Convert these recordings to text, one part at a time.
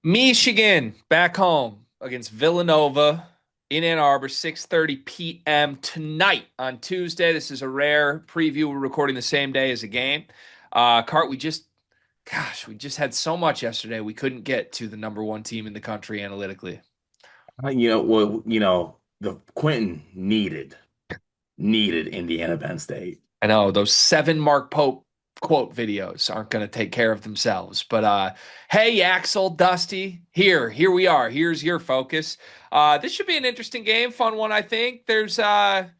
Michigan back home against Villanova in Ann Arbor, 6:30 p.m. tonight on Tuesday. This is a rare preview. We're recording the same day as a game. Cart, we just had so much yesterday. We couldn't get to the number one team in the country analytically. The Quentin needed Indiana Penn State. I know those seven Mark Pope quote videos aren't going to take care of themselves. But hey, Axel, Dusty, here we are. Here's your focus. This should be an interesting game, fun one, I think. There's a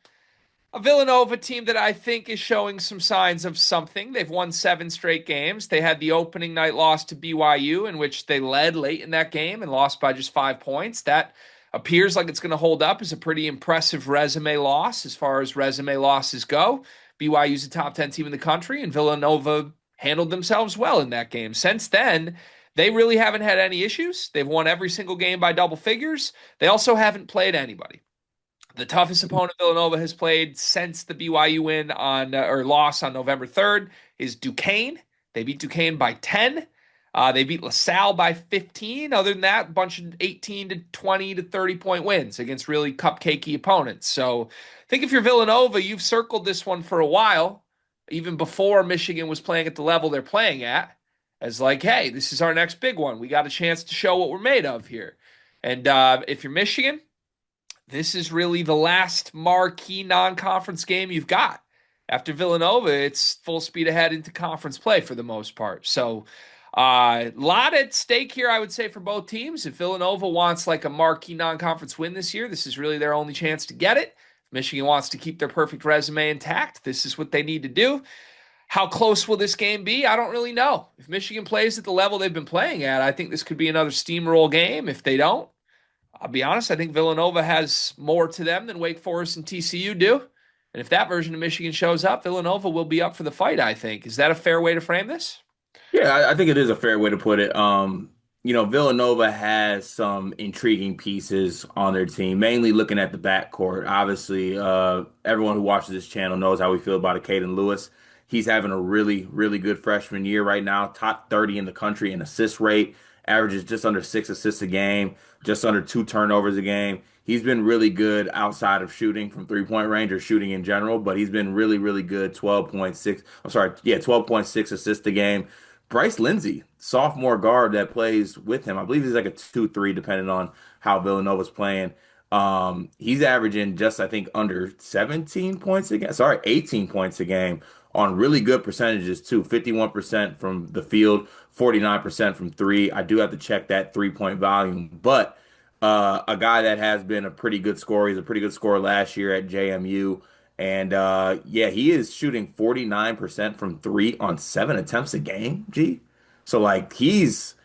Villanova team that I think is showing some signs of something. They've won seven straight games. They had the opening night loss to BYU, in which they led late in that game and lost by just 5 points. That appears like it's going to hold up as a pretty impressive resume loss as far as resume losses go. BYU's a top 10 team in the country, and Villanova handled themselves well in that game. Since then, they really haven't had any issues. They've won every single game by double figures. They also haven't played anybody. The toughest opponent Villanova has played since the BYU win on or loss on November 3rd is Duquesne. They beat Duquesne by 10. They beat LaSalle by 15. Other than that, a bunch of 18 to 20 to 30 point wins against really cupcakey opponents. So I think if you're Villanova, you've circled this one for a while, even before Michigan was playing at the level they're playing at, as like, hey, this is our next big one. We got a chance to show what we're made of here. And if you're Michigan, this is really the last marquee non-conference game you've got. After Villanova, it's full speed ahead into conference play for the most part. So, a lot at stake here, I would say, for both teams. If Villanova wants like a marquee non-conference win this year, this is really their only chance to get it. If Michigan wants to keep their perfect resume intact, this is what they need to do. How close will this game be? I don't really know. If Michigan plays at the level they've been playing at, I think this could be another steamroll game. If they don't, I'll be honest, I think Villanova has more to them than Wake Forest and TCU do. And if that version of Michigan shows up, Villanova will be up for the fight, I think. Is that a fair way to frame this? Yeah, I think it is a fair way to put it. Villanova has some intriguing pieces on their team, mainly looking at the backcourt. Obviously, everyone who watches this channel knows how we feel about a Caden Lewis. He's having a really, really good freshman year right now, top 30 in the country in assist rate, averages just under 6 assists a game, just under 2 turnovers a game. He's been really good outside of shooting from three-point range or shooting in general, but he's been really, really good. 12.6, I'm sorry, yeah, 12.6 assists a game. Bryce Lindsey, sophomore guard that plays with him. I believe he's like a 2-3, depending on how Villanova's playing. He's averaging just, I think, under 17 points a game. Sorry, 18 points a game on really good percentages too. 51% from the field, 49% from three. I do have to check that 3-point volume, but a guy that has been a pretty good scorer. He's a pretty good scorer last year at JMU. And yeah, he is shooting 49% from three on 7 attempts a game, G. So like he's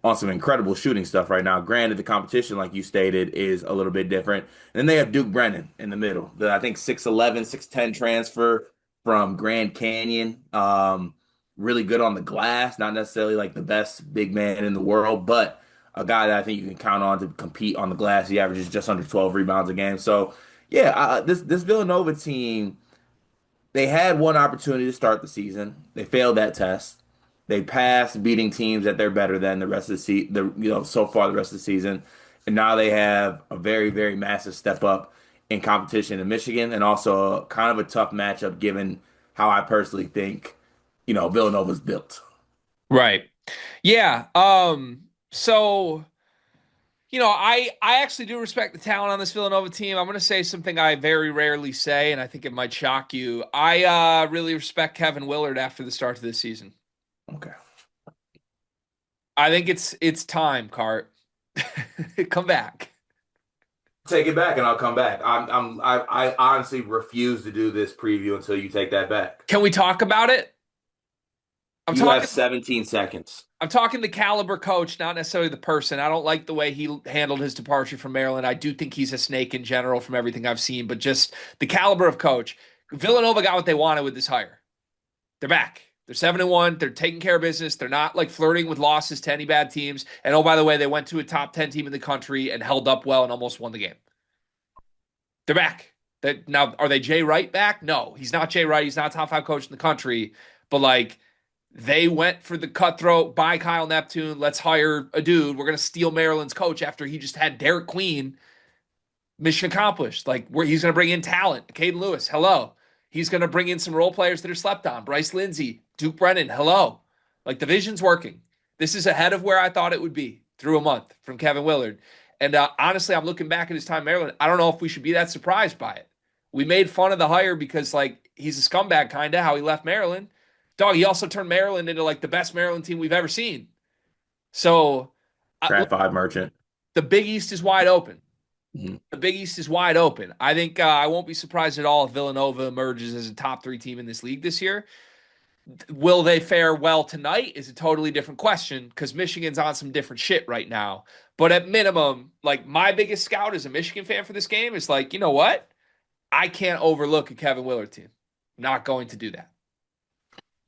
on some incredible shooting stuff right now. Granted, the competition, like you stated, is a little bit different. And then they have Duke Brennan in the middle. I think 6'11, 6'10 transfer from Grand Canyon. Really good on the glass, not necessarily like the best big man in the world, but a guy that I think you can count on to compete on the glass. He averages just under 12 rebounds a game. So yeah, this Villanova team, they had one opportunity to start the season. They failed that test. They passed beating teams that they're better than the rest of the so far the rest of the season, and now they have a very very massive step up in competition in Michigan, and also kind of a tough matchup given how I personally think Villanova's built. Right. Yeah. So I actually do respect the talent on this Villanova team. I'm going to say something I very rarely say, and I think it might shock you. I really respect Kevin Willard after the start of this season. Okay. I think it's time, Cart. Come back. Take it back and I'll come back. I honestly refuse to do this preview until you take that back. Can we talk about it? I'm You have talking 17 seconds. I'm talking the caliber coach, not necessarily the person. I don't like the way he handled his departure from Maryland. I do think he's a snake in general from everything I've seen, but just the caliber of coach. Villanova got what they wanted with this hire. They're back. They're 7-1. They're taking care of business. They're not like flirting with losses to any bad teams. And oh, by the way, they went to a top 10 team in the country and held up well and almost won the game. They're back. Now, are they Jay Wright back? No, he's not Jay Wright. He's not top five coach in the country. But like They went for the cutthroat, buy Kyle Neptune. Let's hire a dude. We're going to steal Maryland's coach after he just had Derek Queen. Mission accomplished. Like where he's going to bring in talent. Caden Lewis, hello. He's going to bring in some role players that are slept on. Bryce Lindsey, Duke Brennan, hello. Like the vision's working. This is ahead of where I thought it would be through a month from Kevin Willard. And honestly, I'm looking back at his time in Maryland. I don't know if we should be that surprised by it. We made fun of the hire because like he's a scumbag kind of how he left Maryland. Dog, he also turned Maryland into like the best Maryland team we've ever seen. So Trap five merchant. the Big East is wide open. Mhm. The Big East is wide open. I think I won't be surprised at all if Villanova emerges as a top three team in this league this year. Will they fare well tonight is a totally different question because Michigan's on some different shit right now. But at minimum, like my biggest scout as a Michigan fan for this game is like, you know what? I can't overlook a Kevin Willard team. Not going to do that.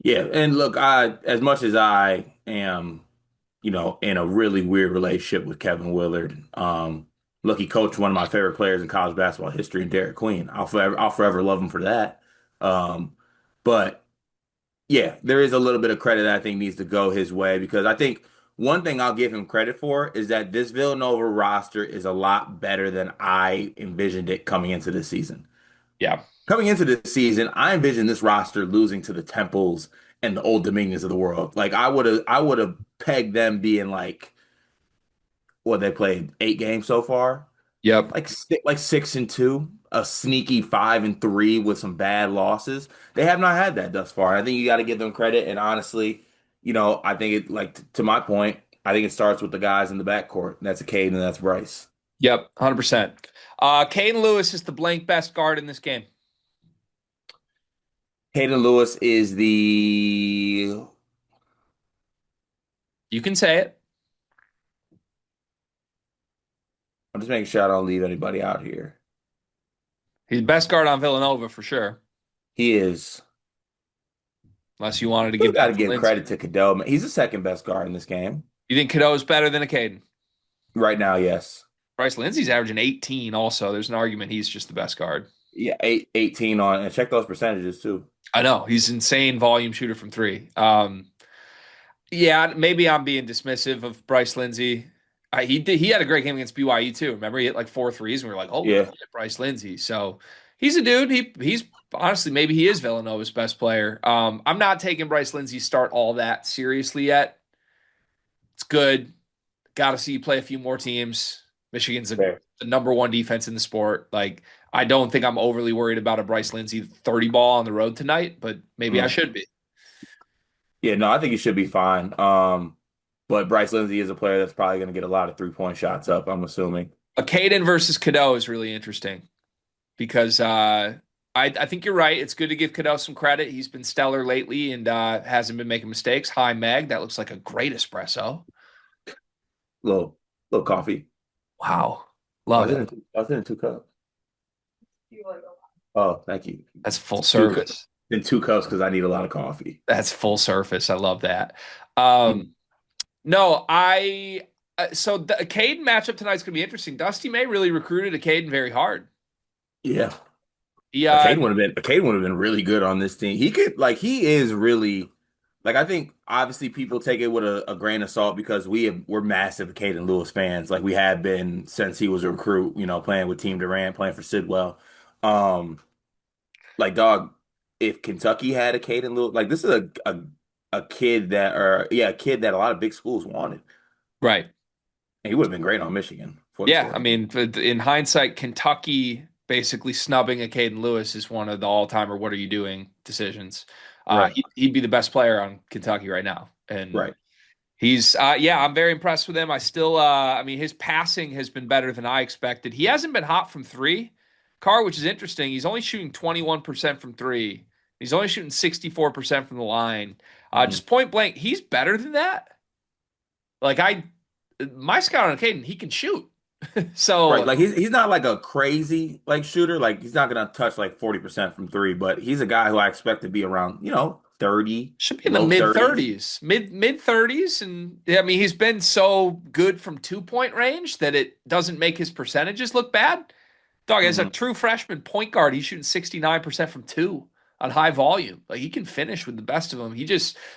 Yeah, and look, I as much as I am, in a really weird relationship with Kevin Willard, look, he coached one of my favorite players in college basketball history, Derek Queen. I'll forever love him for that. Um, but yeah, there is a little bit of credit that I think needs to go his way because I think one thing I'll give him credit for is that this Villanova roster is a lot better than I envisioned it coming into this season. Yeah. Coming into this season, I envisioned this roster losing to the Temples and the Old Dominions of the world. Like I would have pegged them being like what they played 8 games so far, Yep. like 6-2, a sneaky 5-3 with some bad losses. They have not had that thus far. I think you got to give them credit. And honestly, I think it to my point, I think it starts with the guys in the backcourt. That's a Cade and that's Bryce. Yep. 100%. Caden Lewis is the blank best guard in this game. Hayden Lewis is the. You can say it. I'm just making sure I don't leave anybody out here. He's the best guard on Villanova for sure. He is. Unless you wanted to Still give got to that to give credit Lindsey. to Cadell. Man. He's the second best guard in this game You think Cadeau is better than a Caden? right now. Yes. Bryce Lindsey's averaging 18 also. There's an argument he's just the best guard. Yeah, 18 on and check those percentages too. I know. He's insane volume shooter from three. Yeah, maybe I'm being dismissive of Bryce Lindsey. He had a great game against BYU too. Remember, he hit like 4 threes, and we were like, "Holy Yeah. shit, Bryce Lindsey!" So he's a dude. He's honestly maybe he is Villanova's best player. I'm not taking Bryce Lindsey's start all that seriously yet. It's good. Got to see you play a few more teams. Michigan's Fair. the number one defense in the sport. Like I don't think I'm overly worried about a Bryce Lindsey 30 ball on the road tonight, but maybe I Mm. should be. Yeah, no, I think he should be fine. But Bryce Lindsey is a player that's probably going to get a lot of 3-point shots up, I'm assuming. A Caden versus Cadeau is really interesting because I think you're right. It's good to give Cadeau some credit. He's been stellar lately and hasn't been making mistakes. Hi, Meg. That looks like a great espresso. Little little coffee. Wow. Love it. I was in 2 cups. Oh, thank you. That's full Two cu- service. in 2 cups because I need a lot of coffee. That's full surface. I love that. Mm. No, so the Caden matchup tonight's gonna be interesting. Dusty May really recruited a Caden very hard. Yeah. He A Cade would have been really good on this team. He could he is really I think obviously people take it with a grain of salt because we're massive Caden Lewis fans. Like we have been since he was a recruit, playing with Team Durant, playing for Sidwell. Um, dog, if Kentucky had a Caden Lewis, this is a kid a kid that a lot of big schools wanted. right. And he would have been great on Michigan for the Yeah, I story. mean, in hindsight, Kentucky basically snubbing a Caden Lewis is one of the all-time or what are you doing decisions. Right, He'd be the best player on Kentucky right now, and right. he's yeah, I'm very impressed with him. I still, I mean, his passing has been better than I expected. He hasn't been hot from three, Carr, which is interesting. He's only shooting 21% from three. He's only shooting 64% from the line. Mhm. Just point blank, he's better than that. Like my scout on Caden, he can shoot. Right, So he's not like a crazy shooter. He's not gonna touch 40% from three, but he's a guy who I expect to be around 30, should be in the low mid 30s. 30s, mid 30s, and yeah, I mean he's been so good from 2 point range that it doesn't make his percentages look bad. Dog, as a Hmm. true freshman point guard, he's shooting 69% from two. on high volume. Like he can finish with the best of them.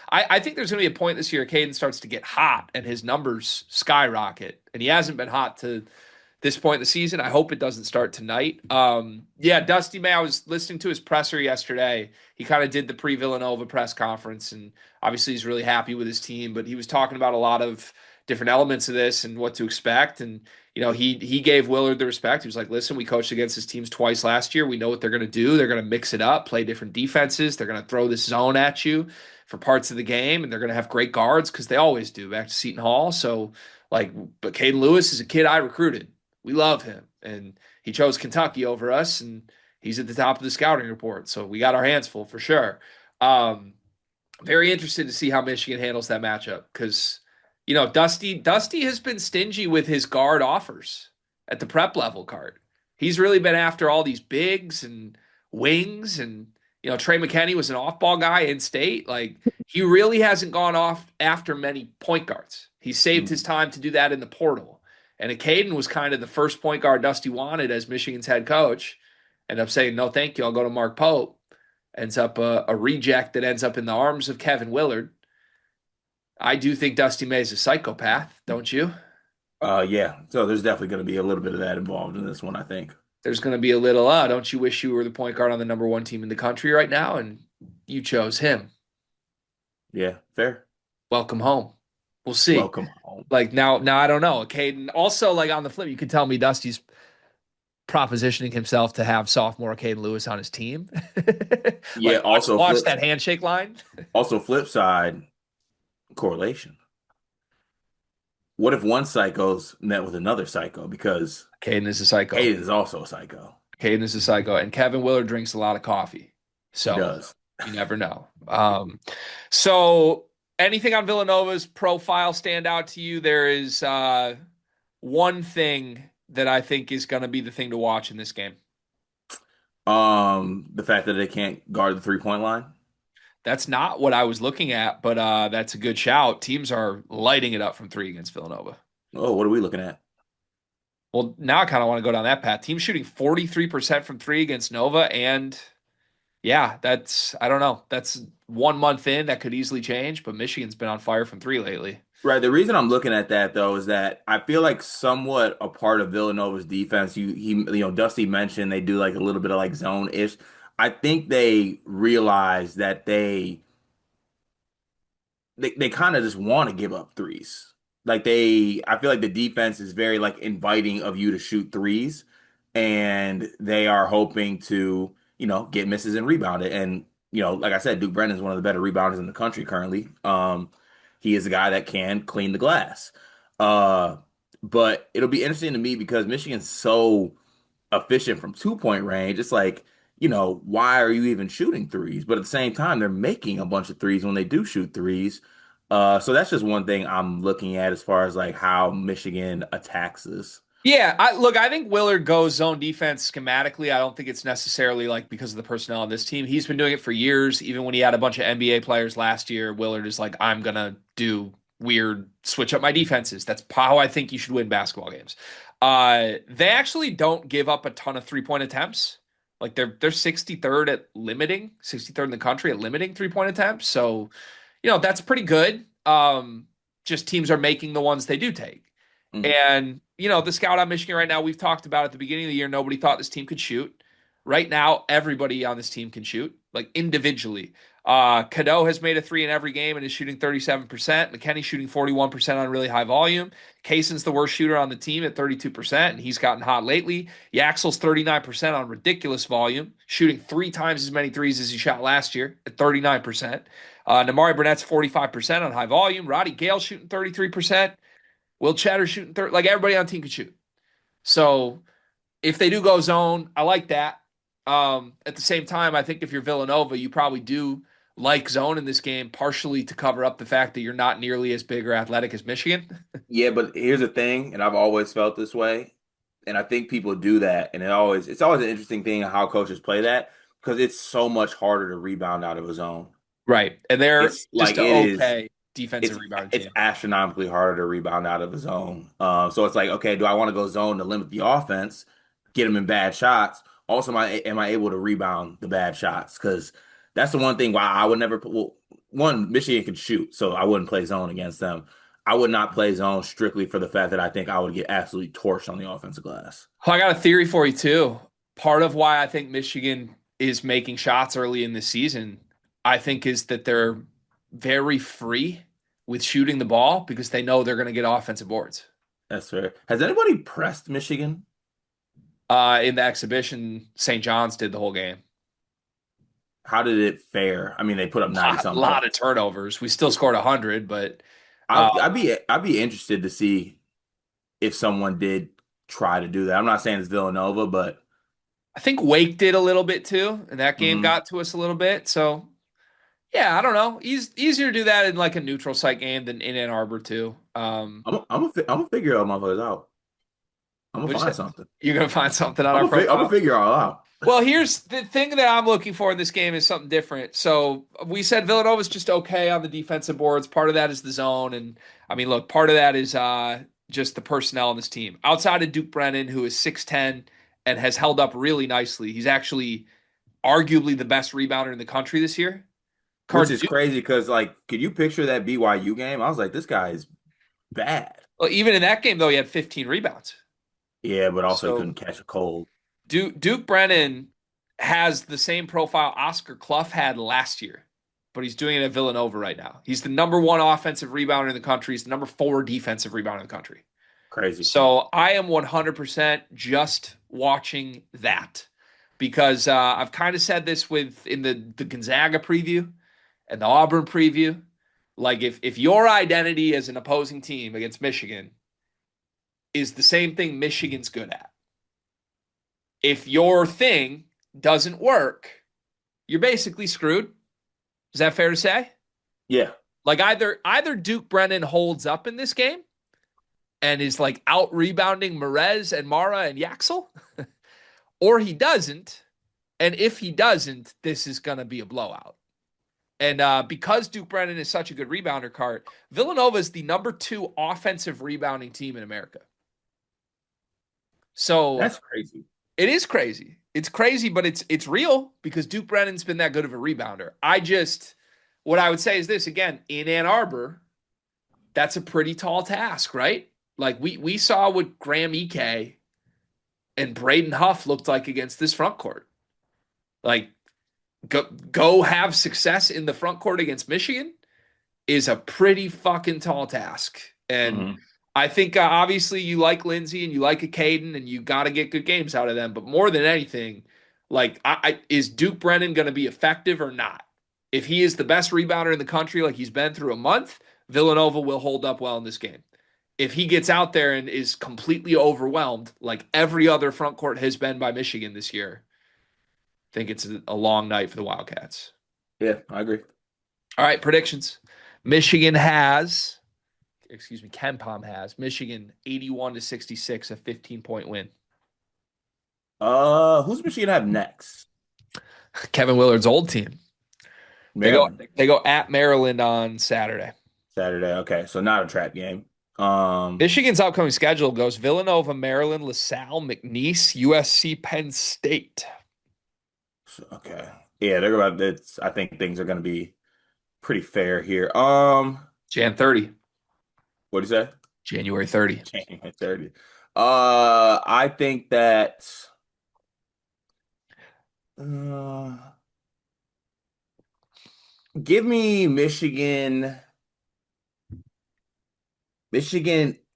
I think there's going to be a point this year Caden starts to get hot and his numbers skyrocket. And he hasn't been hot to this point in the season. I hope it doesn't start tonight. Yeah, Dusty May, I was listening to his presser yesterday. He kind of did the pre-Villanova press conference, and obviously he's really happy with his team, but he was talking about a lot of different elements of this and what to expect. And, he gave Willard the respect. He was like, listen, we coached against his teams twice last year. We know what they're going to do. They're going to mix it up, play different defenses. They're going to throw this zone at you for parts of the game, and they're going to have great guards because they always do, back to Seton Hall. So, like, but Caden Lewis is a kid I recruited. We love him, and he chose Kentucky over us, and he's at the top of the scouting report. So we got our hands full for sure. Um, Very interested to see how Michigan handles that matchup because Dusty has been stingy with his guard offers at the prep level card. He's really been after all these bigs and wings, and Trey McKinney was an off-ball guy in state. Like he really hasn't gone off after many point guards. He saved his Mm. time to do that in the portal. And Caden was kind of the first point guard Dusty wanted as Michigan's head coach. Ended up saying, no, thank you. I'll go to Mark Pope. Ends up a reject that ends up in the arms of Kevin Willard. I do think Dusty May is a psychopath, don't you? Yeah. So there's definitely going to be a little bit of that involved in this one, I think. There's going to be a little, don't you wish you were the point guard on the number one team in the country right now and you chose him? Yeah, fair. Welcome home. We'll see. Welcome home. Like now I don't know. Caden, also, like on the flip, you could tell me Dusty's propositioning himself to have sophomore Caden Lewis on his team. Yeah, Like watch that handshake line. also flip side correlation. What if one psycho's met with another psycho? Because Caden is a psycho. Hayden is also a psycho. Caden is a psycho, and Kevin Willard drinks a lot of coffee, He so does. you never know. So anything on Villanova's profile stand out to you? There is one thing that I think is going to be the thing to watch in this game. The fact that they can't guard the 3-point line. That's not what I was looking at, but that's a good shout. Teams are lighting it up from three against Villanova. Oh, what are we looking at? Well, now I kind of want to go down that path. Team shooting 43% from three against Nova. And yeah, I don't know. That's 1 month in. That could easily change, but Michigan's been on fire from three lately. Right. The reason I'm looking at that though is that I feel like somewhat a part of Villanova's defense. Dusty mentioned they do like a little bit of like zone ish. I think they realize that they kind of just want to give up threes. I feel like the defense is very like inviting of you to shoot threes, and they are hoping to, get misses and rebound it. And, like I said, Duke Brennan is one of the better rebounders in the country currently. He is a guy that can clean the glass. Uh, but it'll be interesting to me because Michigan's so efficient from 2-point range. It's like, why are you even shooting threes? But at the same time, they're making a bunch of threes when they do shoot threes. So that's just one thing I'm looking at as far as like how Michigan attacks this. Yeah, I think Willard goes zone defense schematically. I don't think it's necessarily like because of the personnel on this team. He's been doing it for years. Even when he had a bunch of NBA players last year, Willard is like, I'm gonna do weird switch up my defenses. That's how I think you should win basketball games. They actually don't give up a ton of 3-point attempts. Like they're 63rd at limiting, 63rd in the country at limiting 3-point attempts. So, that's pretty good. Just teams are making the ones they do take. Mhm. And, the scout on Michigan right now, we've talked about at the beginning of the year, nobody thought this team could shoot. Right now, everybody on this team can shoot, like individually. Cadeau has made a three in every game and is shooting 37%. McKinney's shooting 41% on really high volume. Kaysen's the worst shooter on the team at 32%, and he's gotten hot lately. Yaxel's 39% on ridiculous volume, shooting 3 times as many threes as he shot last year at 39%. Namari Burnett's 45% on high volume. Roddy Gale shooting 33%. Will Chatter shooting 30. Like everybody on the team can shoot. So if they do go zone, I like that. At the same time, I think if you're Villanova, you probably do like zone in this game, partially to cover up the fact that you're not nearly as big or athletic as Michigan. Yeah, but here's the thing, and I've always felt this way, and I think people do that, and it's always an interesting thing how coaches play that because it's so much harder to rebound out of a zone. Right. And they're It's just like an it is. okay defensive it's rebounding it's team. astronomically harder to rebound out of a zone. So it's like, okay, do I want to go zone to limit the offense, get them in bad shots? Also, am I able to rebound the bad shots? Because That's the one thing why I would never. Well, one, Michigan can shoot, so I wouldn't play zone against them. I would not play zone strictly for the fact that I think I would get absolutely torched on the offensive glass. Well, I got a theory for you too. Part of why I think Michigan is making shots early in the season, I think, is that they're very free with shooting the ball because they know they're going to get offensive boards. That's fair. Has anybody pressed Michigan? In the exhibition, St. John's did the whole game. How did it fare? I mean, they put up 90 Lot, some lot of points. turnovers. We still scored 100, but uh, I'd be interested to see if someone did try to do that. I'm not saying it's Villanova, but I think Wake did a little bit too, and that game mhm. got to us a little bit. So yeah, I don't know. Easier to do that in like a neutral site game than in Ann Arbor too. I'm gonna figure all motherfuckers out. I'm gonna Which find something. you're gonna find something on I'm our I'm gonna profile. figure all out. Well, here's the thing that I'm looking for in this game is something different. So we said Villanova's just okay on the defensive boards. Part of that is the zone, and I mean, look, part of that is just the personnel on this team. Outside of Duke Brennan, who is 6'10 and has held up really nicely, he's actually arguably the best rebounder in the country this year. Which Card is crazy because, like, could you picture that BYU game? I was like, this guy is bad. Well, even in that game though, he had 15 rebounds. Yeah, but also he So couldn't catch a cold. Duke Brennan has the same profile Oscar Clough had last year, but he's doing it at Villanova right now. He's the number one offensive rebounder in the country. He's the number four defensive rebounder in the country. Crazy. So I am 100% just watching that because I've kind of said this with in the Gonzaga preview and the Auburn preview. Like if your identity as an opposing team against Michigan is the same thing Michigan's good at, if your thing doesn't work, you're basically screwed. Is that fair to say? Yeah, Like either Duke Brennan holds up in this game and is like out rebounding Merez and Mara and Yaxel, or he doesn't. And if he doesn't, this is going to be a blowout. And because Duke Brennan is such a good rebounder, Cart, Villanova is the number two offensive rebounding team in America. So that's crazy. it is crazy. It's crazy, but it's real because Duke Brennan's been that good of a rebounder. What I would say is this again in Ann Arbor, that's a pretty tall task, right? Like we saw what Graham Ike and Braden Huff looked like against this front court. Like go have success in the front court against Michigan is a pretty fucking tall task. And Hmm. I think obviously you like Lindsay and you like a Caden and you got to get good games out of them. But more than anything, like is Duke Brennan going to be effective or not? If he is the best rebounder in the country, like he's been through a month, Villanova will hold up well in this game. If he gets out there and is completely overwhelmed, like every other front court has been by Michigan this year, I think it's a long night for the Wildcats. Yeah, I agree. All right, predictions. Michigan has excuse me, Ken Palm has Michigan 81 to 66, a 15-point win. Who's Michigan have next? Kevin Willard's old team. They go Maryland. they go at Maryland on Saturday. Saturday. Okay, so not a trap game. Um, Michigan's upcoming schedule goes Villanova, Maryland, LaSalle, McNeese, USC, Penn State. okay. Yeah, they're about it's I think things are gonna be pretty fair here. Jan 30, What do you say? January 30. January 30th. I think that uh, give me Michigan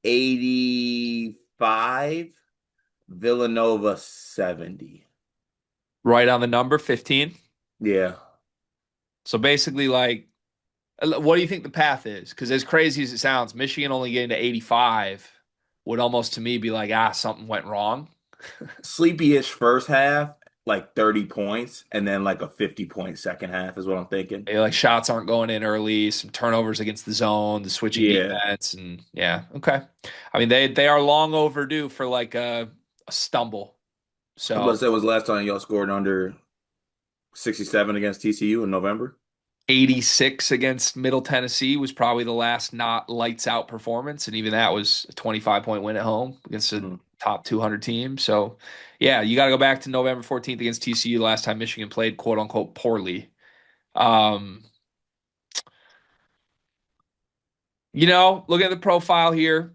85, Villanova 70. Right on the number 15. Yeah. So basically, like, what do you think the path is? Because as crazy as it sounds, Michigan only getting to 85 would almost to me be like, something went wrong. Sleepy-ish first half, like 30 points, and then like a 50-point second half is what I'm thinking. Like shots aren't going in early, some turnovers against the zone, the switching Yeah. defense, and yeah, okay. I mean, they are long overdue for like a stumble. I was about to So say, was the last time y'all scored under 67 against TCU in November? 86 against Middle Tennessee was probably the last not lights out performance, and even that was a 25-point win at home against a Mhm. top 200 team. So yeah, you got to go back to November 14th against TCU, last time Michigan played quote unquote poorly. Um, look at the profile here.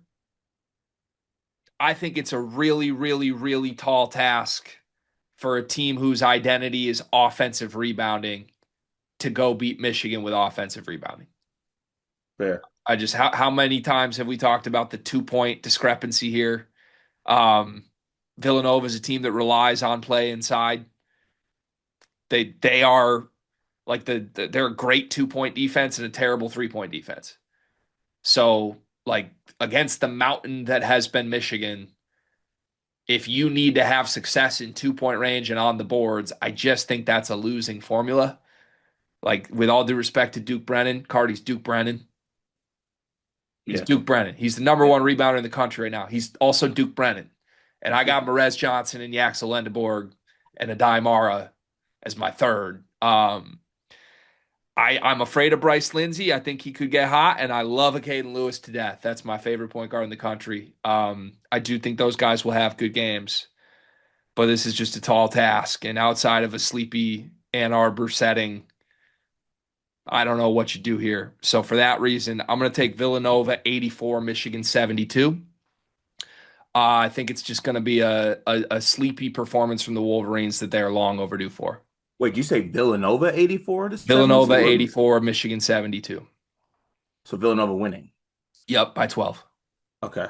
I think it's a really, really, really tall task for a team whose identity is offensive rebounding to go beat Michigan with offensive rebounding. Fair. How many times have we talked about the 2 point discrepancy here? Um, Villanova is a team that relies on play inside. They are like they're a great 2 point defense and a terrible 3 point defense. So like against the mountain that has been Michigan, if you need to have success in 2 point range and on the boards, I just think that's a losing formula. Like with all due respect to Duke Brennan, Cardi's Duke Brennan. He's Yeah. Duke Brennan. He's the number one rebounder in the country right now. He's also Duke Brennan. And I got Merez Johnson and Yaxel Lendeborg and Adai Mara as my third. I'm afraid of Bryce Lindsey. I think he could get hot, and I love a Caden Lewis to death. That's my favorite point guard in the country. I do think those guys will have good games, but this is just a tall task. And outside of a sleepy Ann Arbor setting, I don't know what you do here. So for that reason, I'm going to take Villanova 84, Michigan 72. I think it's just going to be a sleepy performance from the Wolverines that they are long overdue for. Wait, you say Villanova 84 to Villanova 72 or 84, Michigan 72. so Villanova winning? Yep, by 12. Okay.